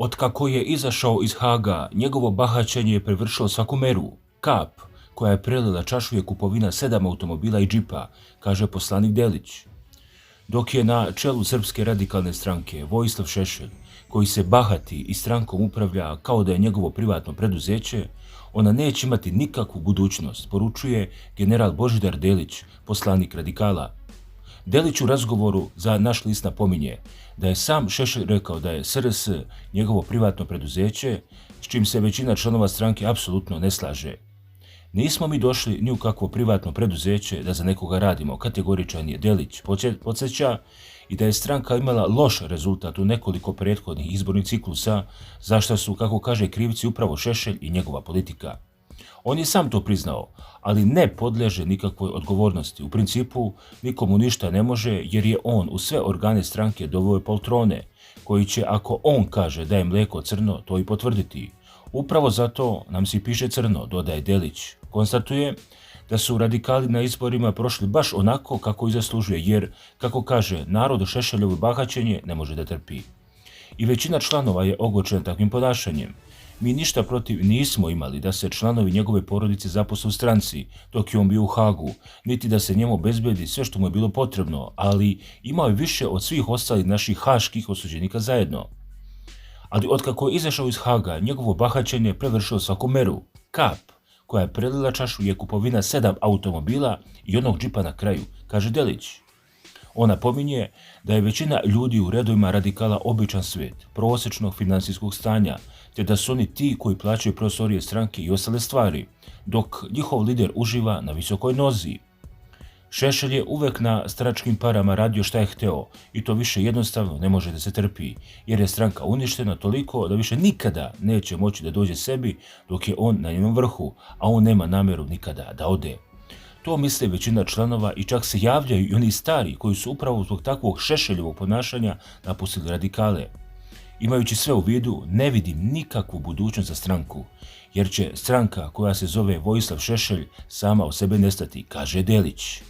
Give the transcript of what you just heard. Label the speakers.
Speaker 1: Otkako je izašao iz Haga, njegovo bahaćenje je prevršilo svaku meru. Kap koja je prelila čašu je kupovina 7 automobila i džipa, kaže poslanik Delić. Dok je na čelu Srpske radikalne stranke Vojislav Šešelj, koji se bahati i strankom upravlja kao da je njegovo privatno preduzeće, ona neće imati nikakvu budućnost, poručuje general Božidar Delić, poslanik radikala. Delić u razgovoru za Naš list napominje da je sam Šešelj rekao da je SRS njegovo privatno preduzeće, s čim se većina članova stranke apsolutno ne slaže. Nismo mi došli ni u kakvo privatno preduzeće da za nekoga radimo, kategoričan je Delić podsjeća, i da je stranka imala loš rezultat u nekoliko prethodnih izbornih ciklusa, za što su, kako kaže, krivci upravo Šešelj i njegova politika. On je sam to priznao, ali ne podleže nikakvoj odgovornosti. U principu, nikomu ništa ne može jer je on u sve organe stranke doveo poltrone, koji će, ako on kaže da je mlijeko crno, to i potvrditi. Upravo zato nam se piše crno, dodaje Delić. Konstatuje da su radikali na izborima prošli baš onako kako i zaslužuje, jer, kako kaže, narod Šešeljovo bahaćenje ne može da trpi. I većina članova je ogorčena takvim ponašanjem. Mi ništa protiv nismo imali da se članovi njegove porodice zaposle u stranci dok je on bio u Hagu, niti da se njemu obezbedi sve što mu je bilo potrebno, ali imao je više od svih ostalih naših haških osuđenika zajedno. Ali otkako je izašao iz Haga, njegovo bahaćenje je prevršilo svaku meru. Kap koja je prelila čašu je kupovina 7 automobila i onog džipa na kraju, kaže Delić. On napominje da je većina ljudi u redovima radikala običan svijet, prosječnog finansijskog stanja, te da su oni ti koji plaćaju prostorije stranke i ostale stvari, dok njihov lider uživa na visokoj nozi. Šešelj je uvek na stranačkim parama radio šta je hteo i to više jednostavno ne može da se trpi, jer je stranka uništena toliko da više nikada neće moći da dođe sebi dok je on na njenom vrhu, a on nema namjeru nikada da ode. To misle većina članova i čak se javljaju i oni stari koji su upravo zbog takvog Šešeljevog ponašanja napustili radikale. Imajući sve u vidu, ne vidim nikakvu budućnost za stranku, jer će stranka koja se zove Vojislav Šešelj sama od sebe nestati, kaže Delić.